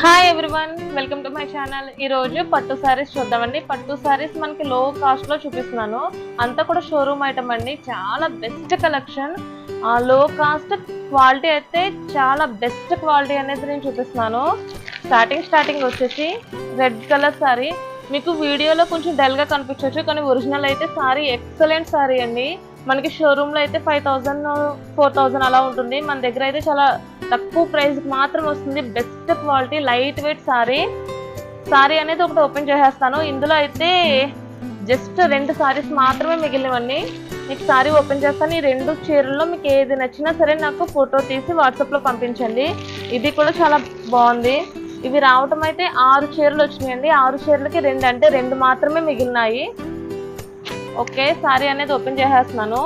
Hi everyone, welcome to my channel. ఈరోజు పట్టు శారీస్ చూద్దామండి. పట్టు శారీస్ మనకి లో కాస్ట్లో చూపిస్తున్నాను. అంతా కూడా షోరూమ్ ఐటమ్ అండి. చాలా బెస్ట్ కలెక్షన్, లో కాస్ట్, క్వాలిటీ అయితే చాలా బెస్ట్ క్వాలిటీ అనేది నేను చూపిస్తున్నాను. స్టార్టింగ్ వచ్చేసి రెడ్ కలర్ శారీ. మీకు వీడియోలో కొంచెం డల్గా కనిపించవచ్చు, కానీ ఒరిజినల్ అయితే శారీ ఎక్సలెంట్ శారీ అండి. మనకి షోరూంలో అయితే 5000 4000 అలా ఉంటుంది. మన దగ్గర అయితే చాలా తక్కువ ప్రైస్కి మాత్రం వస్తుంది. Best quality, light weight sari అనేది ఒకటి ఓపెన్ చేసేస్తాను. ఇందులో అయితే జస్ట్ 2 శారీస్ మాత్రమే మిగిలినవన్నీ. మీకు శారీ ఓపెన్ చేస్తాను. ఈ 2 చీరల్లో మీకు ఏది నచ్చినా సరే నాకు ఫోటో తీసి వాట్సాప్లో పంపించండి. ఇది కూడా చాలా బాగుంది. ఇవి రావటం అయితే 6 చీరలు వచ్చినాయండి. 6 చీరలకి 2 అంటే 2 మాత్రమే మిగిలినాయి. ఓకే, శారీ అనేది ఓపెన్ చేసేస్తున్నాను.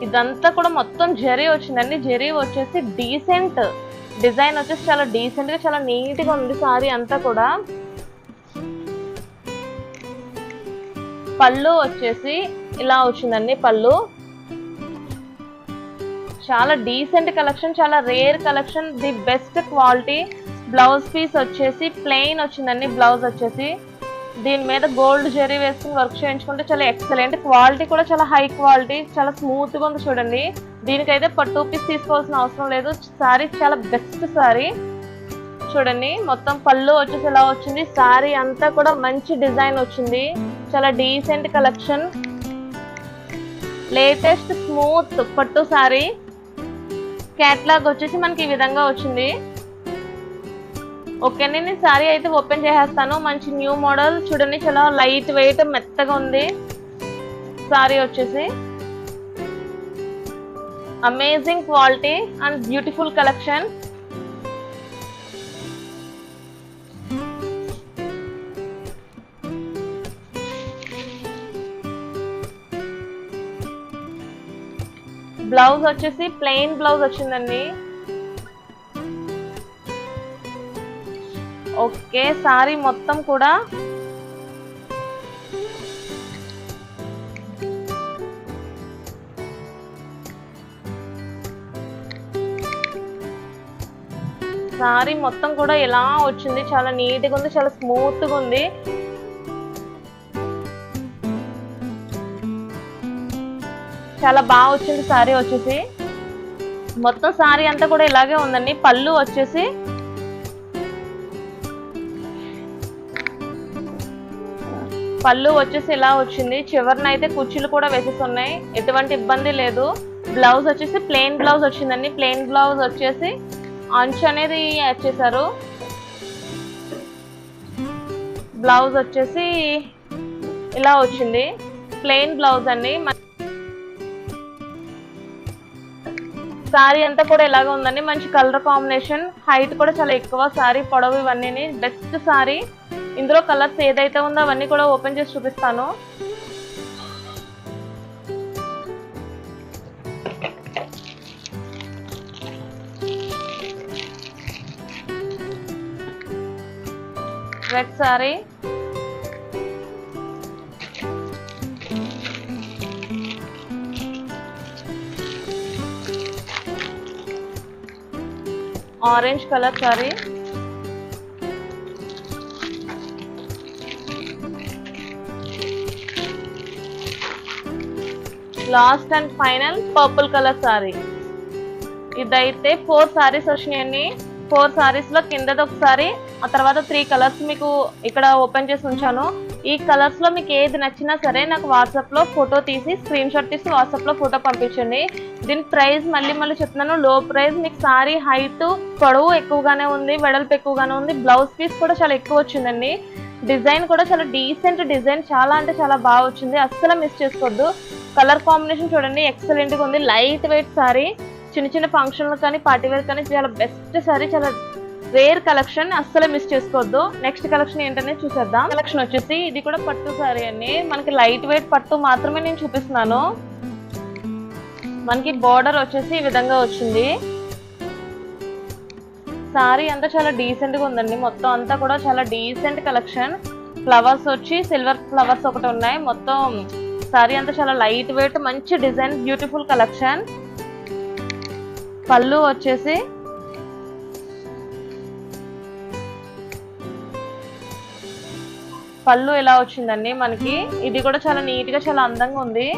ఇదంతా కూడా మొత్తం జరీ వచ్చిందండి. జరీ వచ్చేసి డీసెంట్ డిజైన్ వచ్చేసి చాలా డీసెంట్ గా చాలా నీట్ గా ఉంది శారీ అంతా కూడా. పళ్ళు వచ్చేసి ఇలా వచ్చిందండి. పళ్ళు చాలా డీసెంట్ కలెక్షన్, చాలా rare collection, the best quality. Blouse piece వచ్చేసి ప్లెయిన్ వచ్చిందండి. బ్లౌజ్ వచ్చేసి దీని మీద గోల్డ్ జరీ వేసుకుని వర్క్ చేయించుకుంటే చాలా ఎక్సలెంట్. క్వాలిటీ కూడా చాలా హై క్వాలిటీ, చాలా స్మూత్ గా ఉంది చూడండి. దీనికైతే పట్టు పీస్ తీసుకోవాల్సిన అవసరం లేదు. శారీ చాలా బెస్ట్ శారీ చూడండి. మొత్తం పళ్ళు వచ్చేసి ఇలా వచ్చింది. శారీ అంతా కూడా మంచి డిజైన్ వచ్చింది. చాలా డీసెంట్ కలెక్షన్, లేటెస్ట్ స్మూత్ పట్టు శారీ. క్యాట్లాగ్ వచ్చేసి మనకి ఈ విధంగా వచ్చింది. ఓకే, నేను శారీ అయితే ఓపెన్ చేసేస్తాను. మంచి న్యూ మోడల్ చూడండి, చాలా లైట్ వెయిట్ మెత్తగా ఉంది శారీ వచ్చేసి. Amazing quality and beautiful collection. Blouse వచ్చేసి ప్లెయిన్ బ్లౌజ్ వచ్చిందండి. ఓకే, శారీ మొత్తం కూడా ఇలా వచ్చింది. చాలా నీట్ గా ఉంది, చాలా స్మూత్ గా ఉంది. చాలా బాగా వచ్చింది శారీ వచ్చేసి. మొత్తం శారీ అంతా కూడా ఇలాగే ఉందండి. పళ్ళు వచ్చేసి ఇలా వచ్చింది. చివరిన అయితే కుర్చీలు కూడా వేసేస్తున్నాయి, ఎటువంటి ఇబ్బంది లేదు. బ్లౌజ్ వచ్చేసి ప్లెయిన్ బ్లౌజ్ వచ్చిందండి. ప్లెయిన్ బ్లౌజ్ వచ్చేసి అంచు అనేది యాడ్ చేశారు. బ్లౌజ్ వచ్చేసి ఇలా వచ్చింది, ప్లెయిన్ బ్లౌజ్ అండి. శారీ అంతా కూడా ఇలాగే ఉందండి. మంచి కలర్ కాంబినేషన్, హైట్ కూడా చాలా ఎక్కువ. శారీ పొడవు ఇవన్నీ బెస్ట్ శారీ. ఇందులో కలర్స్ ఏదైతే ఉందో అవన్నీ కూడా ఓపెన్ చేసి చూపిస్తాను. Red sari, orange colour sari, last and final purple colour sari. ఇదైతే 4 శారీస్ వచ్చినాయండి. 4 శారీస్ లో కిందది ఒకసారి, ఆ తర్వాత 3 కలర్స్ మీకు ఇక్కడ ఓపెన్ చేసి ఉంచాను. ఈ కలర్స్ లో మీకు ఏది నచ్చినా సరే నాకు వాట్సాప్ లో ఫోటో తీసి స్క్రీన్ షాట్ తీసి వాట్సాప్ లో ఫోటో పంపించండి. దీని ప్రైస్ మళ్ళీ చెప్తున్నాను, లో ప్రైస్. మీకు శారీ హైట్ పొడవు ఎక్కువగానే ఉంది, వెడల్పు ఎక్కువగానే ఉంది. బ్లౌజ్ పీస్ కూడా చాలా ఎక్కువ వచ్చిందండి. డిజైన్ కూడా చాలా డీసెంట్ డిజైన్, చాలా అంటే చాలా బాగా వచ్చింది. అస్సలు మిస్ చేసుకోవద్దు. కలర్ కాంబినేషన్ చూడండి, ఎక్సలెంట్ గా ఉంది. లైట్ వెయిట్ శారీ, చిన్న ఫంక్షన్లు కానీ పార్టీ వేర్ కానీ చాలా బెస్ట్ శారీ, చాలా రేర్ కలెక్షన్. అస్సలు మిస్ చేసుకోవద్దు. నెక్స్ట్ కలెక్షన్ ఏంటనే చూసేద్దాం. కలెక్షన్ వచ్చేసి ఇది కూడా పట్టు శారీ అండి. మనకి లైట్ వెయిట్ పట్టు మాత్రమే నేను చూపిస్తున్నాను. మనకి బోర్డర్ వచ్చేసి ఈ విధంగా వచ్చింది. శారీ అంతా చాలా డీసెంట్ గా ఉందండి. మొత్తం అంతా కూడా చాలా డీసెంట్ కలెక్షన్. ఫ్లవర్స్ వచ్చి సిల్వర్ ఫ్లవర్స్ ఒకటి ఉన్నాయి. మొత్తం శారీ అంతా చాలా లైట్ వెయిట్, మంచి డిజైన్, బ్యూటిఫుల్ కలెక్షన్. పళ్ళు వచ్చేసి పళ్ళు ఎలా వచ్చిందండి మనకి. ఇది కూడా చాలా నీట్ గా చాలా అందంగా ఉంది.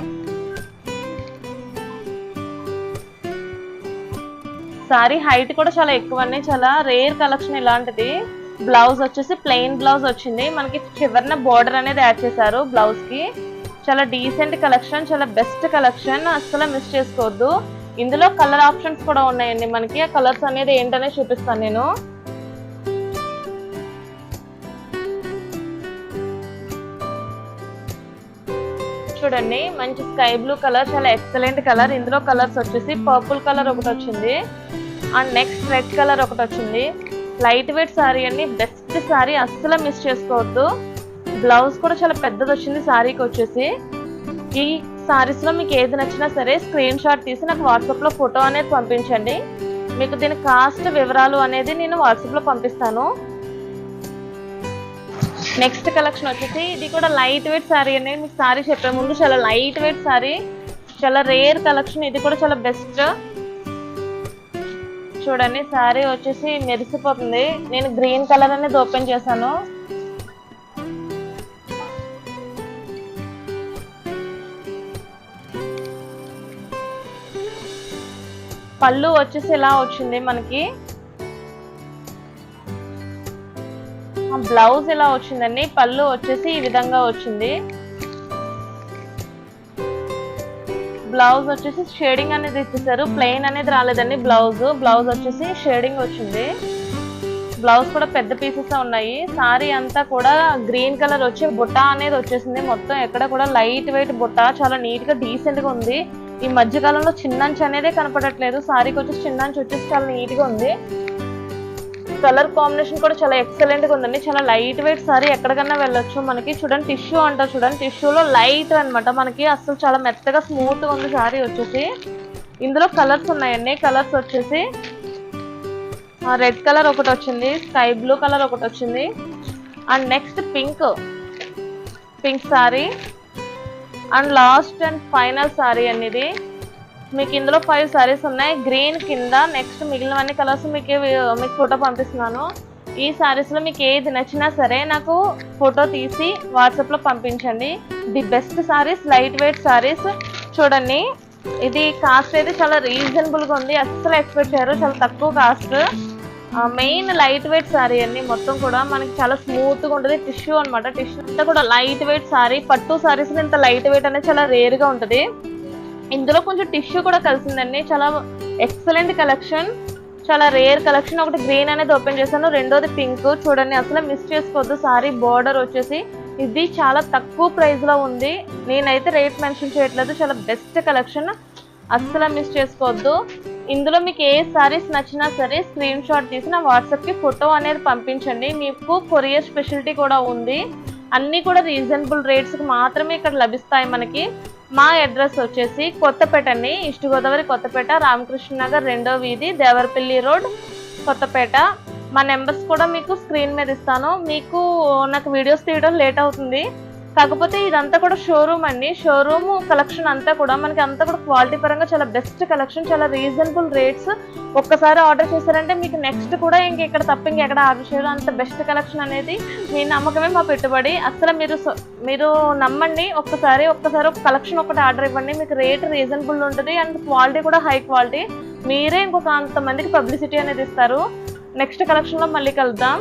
సారీ హైట్ కూడా చాలా ఎక్కువ అండి, చాలా రేర్ కలెక్షన్ ఇలాంటిది. బ్లౌజ్ వచ్చేసి ప్లెయిన్ బ్లౌజ్ వచ్చింది మనకి, చివరిన బోర్డర్ అనేది యాడ్ చేశారు బ్లౌజ్ కి. చాలా డీసెంట్ కలెక్షన్, చాలా బెస్ట్ కలెక్షన్, అస్సలు మిస్ చేసుకోవద్దు. ఇందులో కలర్ ఆప్షన్స్ కూడా ఉన్నాయండి మనకి. ఆ కలర్స్ అనేది ఏంటనే చూపిస్తాను నేను. చూడండి మంచి స్కై బ్లూ కలర్, చాలా ఎక్సలెంట్ కలర్. ఇందులో కలర్స్ వచ్చేసి పర్పుల్ కలర్ ఒకటి వచ్చింది, అండ్ నెక్స్ట్ రెడ్ కలర్ ఒకటి వచ్చింది. లైట్ వెయిట్ సారీ అండి, బెస్ట్ సారీ, అస్సలు మిస్ చేసుకోవద్దు. బ్లౌజ్ కూడా చాలా పెద్దది వచ్చింది సారీకి వచ్చేసి. ఈ సారీస్ లో మీకు ఏది నచ్చినా సరే స్క్రీన్ షాట్ తీసి నాకు వాట్సాప్ లో ఫోటో అనేది పంపించండి. మీకు దీని కాస్ట్ వివరాలు అనేది నేను వాట్సాప్ లో పంపిస్తాను. నెక్స్ట్ కలెక్షన్ వచ్చేసి ఇది కూడా లైట్ వెయిట్ సారీ అండి. మీకు సారీ చెప్పే ముందు చాలా లైట్ వెయిట్ సారీ, చాలా రేర్ కలెక్షన్, ఇది కూడా చాలా బెస్ట్. చూడండి సారీ వచ్చేసి మెరిసిపోతుంది. నేను గ్రీన్ కలర్ అనేది ఓపెన్ చేశాను. పళ్ళు వచ్చేసి ఇలా వచ్చింది మనకి, బ్లౌజ్ ఇలా వచ్చిందండి. పళ్ళు వచ్చేసి ఈ విధంగా వచ్చింది. బ్లౌజ్ వచ్చేసి షేడింగ్ అనేది ఇచ్చేసారు, ప్లెయిన్ అనేది రాలేదండి. బ్లౌజ్ వచ్చేసి షేడింగ్ వచ్చింది. బ్లౌజ్ కూడా పెద్ద పీసెస్ ఉన్నాయి. సారీ అంతా కూడా గ్రీన్ కలర్ వచ్చి బుట్ట అనేది వచ్చేసింది మొత్తం. ఎక్కడ కూడా లైట్ వెయిట్ బుట్ట, చాలా నీట్ గా డీసెంట్ గా ఉంది. ఈ మధ్యకాలంలో చిన్నంచు అనేది కనపడట్లేదు. సారీకి వచ్చేసి చిన్నంచు వచ్చేసి చాలా నీట్ గా ఉంది. కలర్ కాంబినేషన్ కూడా చాలా ఎక్సలెంట్ గా ఉందండి. చాలా లైట్ వెయిట్ సారీ, ఎక్కడికన్నా వెళ్ళొచ్చు. మనకి చూడండి టిష్యూ అంటారు చూడండి, టిష్యూలో లైట్ అనమాట మనకి, అసలు చాలా మెత్తగా స్మూత్ గా ఉంది సారీ వచ్చేసి. ఇందులో కలర్స్ ఉన్నాయండి. కలర్స్ వచ్చేసి రెడ్ కలర్ ఒకటి వచ్చింది, స్కై బ్లూ కలర్ ఒకటి వచ్చింది, and next pink sorry, and last and final sorry అనేది. మీకు ఇందులో 5 సారీస్ ఉన్నాయి. గ్రీన్ కింద, నెక్స్ట్ మిగిలినవన్నీ కలర్స్ మీకు ఫోటో పంపిస్తున్నాను. ఈ సారీస్ లో మీకు ఏది నచ్చినా సరే నాకు ఫోటో తీసి వాట్సాప్ లో పంపించండి. The best saris, light weight saris. చూడండి ఇది కాస్ట్ అయితే చాలా రీజనబుల్ గా ఉంది, అస్సలు ఎక్స్పెక్ట్ చేయరు, చాలా తక్కువ cost. Main light weight sorry అండి. మొత్తం కూడా మనకి చాలా స్మూత్ గా ఉంటుంది. టిష్యూ అనమాట, టిష్యూ అంతా కూడా లైట్ వెయిట్ సారీ. పట్టు సారీస్ ఇంత లైట్ వెయిట్ అనేది చాలా రేర్ గా ఉంటుంది. ఇందులో కొంచెం టిష్యూ కూడా కలిసిందండి. చాలా ఎక్సలెంట్ కలెక్షన్, చాలా రేర్ కలెక్షన్. ఒకటి గ్రీన్ అనేది ఓపెన్ చేశాను, రెండోది పింక్. చూడండి అసలు మిస్ చేసుకోవద్దు. సారీ బోర్డర్ వచ్చేసి ఇది చాలా తక్కువ ప్రైస్ లో ఉంది. నేనైతే రేట్ మెన్షన్ చేయట్లేదు. చాలా బెస్ట్ కలెక్షన్, అస్సలు మిస్ చేసుకోవద్దు. ఇందులో మీకు ఏ సారీస్ నచ్చినా సరే స్క్రీన్ షాట్ తీసి నా వాట్సాప్ కి ఫోటో అనేది పంపించండి. మీకు కొరియర్ స్పెషాలిటీ కూడా ఉంది. అన్నీ కూడా రీజనబుల్ రేట్స్ కి మాత్రమే ఇక్కడ లభిస్తాయి మనకి. మా అడ్రస్ వచ్చేసి కొత్తపేట అండి, ఈస్ట్ గోదావరి కొత్తపేట, రామకృష్ణ నగర్ 2వ వీధి, దేవరపల్లి రోడ్, కొత్తపేట. మా నెంబర్స్ కూడా మీకు స్క్రీన్ మీద ఇస్తాను. మీకు నాకు వీడియోస్ తీయడం లేట్ అవుతుంది, కాకపోతే ఇదంతా కూడా షోరూమ్ అండి. షోరూమ్ కలెక్షన్ అంతా కూడా మనకి అంతా కూడా క్వాలిటీ పరంగా చాలా బెస్ట్ కలెక్షన్, చాలా రీజనబుల్ రేట్స్. ఒక్కసారి ఆర్డర్ చేశారంటే మీకు నెక్స్ట్ కూడా ఇంకెక్కడ తప్ప ఇంకెక్కడ ఆర్డర్ చేయడం, అంత బెస్ట్ కలెక్షన్ అనేది మీ నమ్మకమే మా పెట్టుబడి. అసలు మీరు నమ్మండి. ఒక్కసారి ఒక కలెక్షన్ ఒకటి ఆర్డర్ ఇవ్వండి, మీకు రేట్ రీజనబుల్ ఉంటుంది అండ్ క్వాలిటీ కూడా హై క్వాలిటీ. మీరే ఇంకొక అంతమందికి పబ్లిసిటీ అనేది ఇస్తారు. నెక్స్ట్ కలెక్షన్లో మళ్ళీ కలుద్దాం.